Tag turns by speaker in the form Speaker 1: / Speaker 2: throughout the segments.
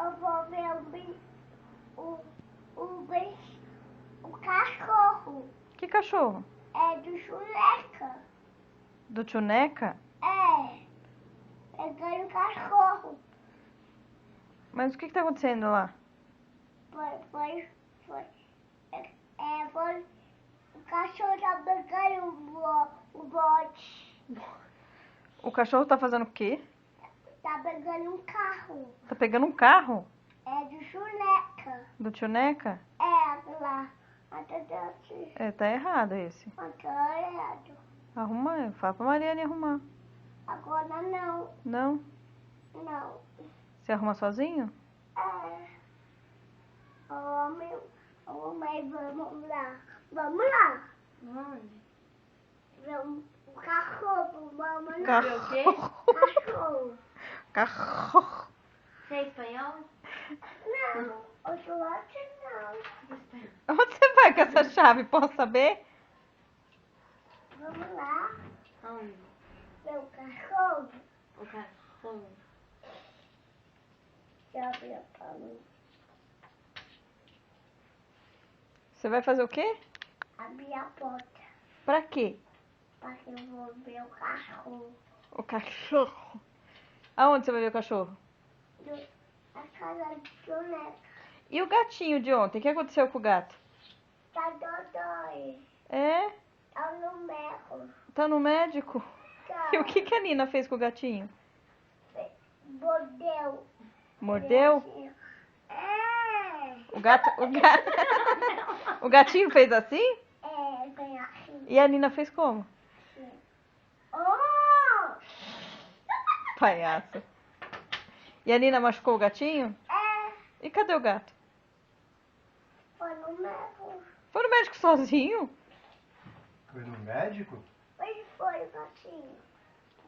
Speaker 1: Eu vou ver o cachorro.
Speaker 2: Que cachorro?
Speaker 1: É do Chuleca.
Speaker 2: Do tio Neca?
Speaker 1: É. Peguei o cachorro.
Speaker 2: Mas o que tá acontecendo lá?
Speaker 1: Foi. O cachorro tá pegando o bote.
Speaker 2: O cachorro tá fazendo o quê?
Speaker 1: Tá pegando um carro.
Speaker 2: Tá pegando um carro?
Speaker 1: É do Chuleca.
Speaker 2: Do tio Neca?
Speaker 1: É, lá. Até assim.
Speaker 2: É, tá errado esse.
Speaker 1: Até errado.
Speaker 2: Arruma, fala pra Mariane arrumar.
Speaker 1: Agora não.
Speaker 2: Não?
Speaker 1: Não.
Speaker 2: Você arruma sozinho?
Speaker 1: É. Homem, vamos lá. Vamos lá.
Speaker 3: Onde?
Speaker 1: O cachorro, vamos lá.
Speaker 2: Cachorro.
Speaker 1: Cachorro.
Speaker 2: Cachorro.
Speaker 3: Você é espanhol?
Speaker 1: Não, o chocolate não.
Speaker 2: Onde você vai com essa chave? Posso saber?
Speaker 1: Vamos lá.
Speaker 3: Onde?
Speaker 1: Ver o cachorro.
Speaker 3: O cachorro.
Speaker 1: Já abriu pra mim.
Speaker 2: Você vai fazer o quê?
Speaker 1: Abri a porta.
Speaker 2: Pra quê?
Speaker 1: Para que eu vou ver o cachorro.
Speaker 2: O cachorro. Aonde você vai ver o cachorro?
Speaker 1: A casa do neto.
Speaker 2: E o gatinho de ontem? O que aconteceu com o gato?
Speaker 1: Tá dodói.
Speaker 2: É?
Speaker 1: Tá no meco.
Speaker 2: Tá no médico?
Speaker 1: Tá.
Speaker 2: E o que a Nina fez com o gatinho?
Speaker 1: Mordeu.
Speaker 2: Mordeu?
Speaker 1: É.
Speaker 2: O gato... O gatinho fez assim?
Speaker 1: É, tem assim.
Speaker 2: E a Nina fez como?
Speaker 1: Oh!
Speaker 2: Palhaço. E a Nina machucou o gatinho?
Speaker 1: É.
Speaker 2: E cadê o gato?
Speaker 1: Foi no meco.
Speaker 2: Foi no médico sozinho?
Speaker 4: Foi no médico?
Speaker 1: Onde foi o gatinho?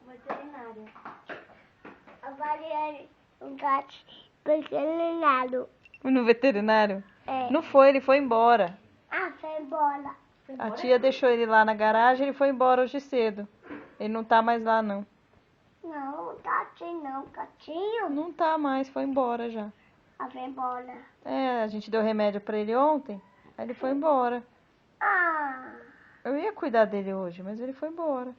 Speaker 3: Veterinário.
Speaker 1: Avaliando o gato veterinário.
Speaker 2: Foi no veterinário?
Speaker 1: É.
Speaker 2: Não foi, ele foi embora.
Speaker 1: Ah, foi embora.
Speaker 2: A tia deixou ele lá na garagem e ele foi embora hoje cedo. Ele não tá mais lá, não.
Speaker 1: Não, gatinho não, gatinho.
Speaker 2: Não tá mais, foi embora já.
Speaker 1: Ah, foi embora.
Speaker 2: É, a gente deu remédio pra ele ontem, aí ele foi embora.
Speaker 1: Ah,
Speaker 2: Eu ia cuidar dele hoje, mas ele foi embora.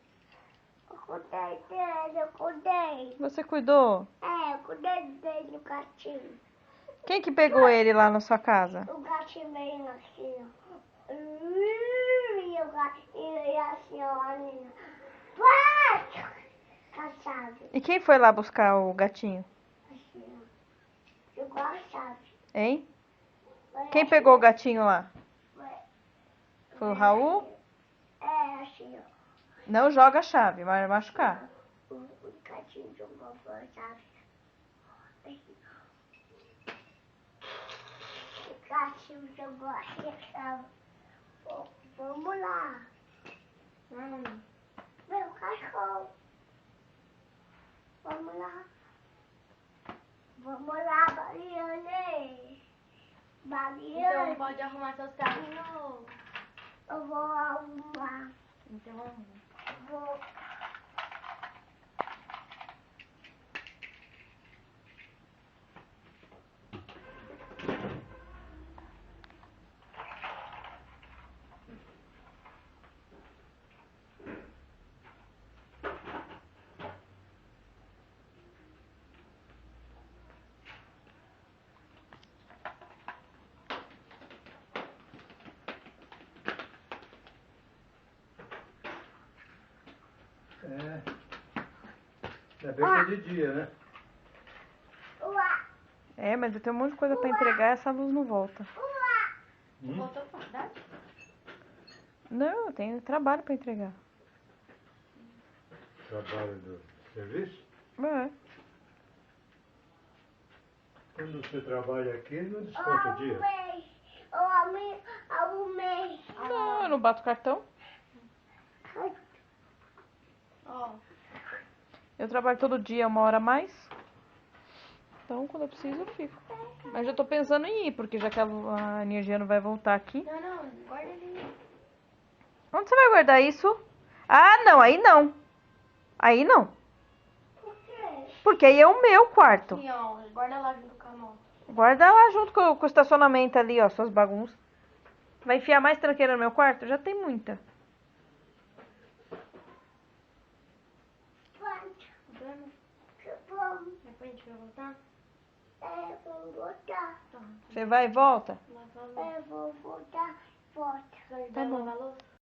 Speaker 1: eu cuidei dele, eu cuidei.
Speaker 2: Você cuidou?
Speaker 1: É, eu cuidei dele, o gatinho.
Speaker 2: Quem que pegou ele lá na sua casa?
Speaker 1: O gatinho veio assim, ó. E o gatinho e a senhora. Vai! Caçado.
Speaker 2: E quem foi lá buscar o gatinho?
Speaker 1: Assim, ó. Jogou a chave.
Speaker 2: Hein?
Speaker 1: Foi
Speaker 2: Quem
Speaker 1: assim,
Speaker 2: pegou o gatinho lá? Foi o
Speaker 1: assim,
Speaker 2: Raul?
Speaker 1: É, assim, ó.
Speaker 2: Não joga a chave, vai machucar.
Speaker 1: O gatinho jogou a chave. O gatinho jogou a chave. Vamos lá. Meu cachorro. Vamos lá. Vamos lá, Mariane.
Speaker 3: Então
Speaker 1: Mariane,
Speaker 3: pode arrumar seus carrinhos.
Speaker 1: eu vou arrumar.
Speaker 3: Então,
Speaker 1: Vou.
Speaker 4: É. Ainda bem que é de dia, né?
Speaker 1: Uá,
Speaker 2: É, mas eu tenho um monte de coisa pra entregar e essa luz não volta.
Speaker 1: uá.
Speaker 3: voltou pra faculdade?
Speaker 2: Não, eu tenho trabalho pra entregar.
Speaker 4: Trabalho do serviço.
Speaker 2: É.
Speaker 4: Quando você trabalha aqui, não desconta o dia.
Speaker 1: Arrumei.
Speaker 2: Não, eu não bato cartão.
Speaker 3: Ó,
Speaker 2: Eu trabalho todo dia 1 hora a mais. Então, quando eu preciso, eu fico. Mas já tô pensando em ir, porque já que a energia não vai voltar aqui.
Speaker 3: não, guarda ele.
Speaker 2: Onde você vai guardar isso? Ah, não, aí não. Aí não.
Speaker 1: Por quê?
Speaker 2: Porque aí é o meu quarto.
Speaker 3: Aqui, ó, guarda lá junto com a moto.
Speaker 2: Guarda lá junto com o estacionamento ali, ó, suas bagunças. Vai enfiar mais tranqueira no meu quarto? Já tem muita.
Speaker 1: Pronto.
Speaker 3: Vamos.
Speaker 1: Que bom.
Speaker 3: Depois a gente vai voltar?
Speaker 1: Vou voltar.
Speaker 3: Tá.
Speaker 2: Você vai e volta?
Speaker 3: Lavar a louça.
Speaker 1: Vou voltar. Volta.
Speaker 3: Vai lavar a louça?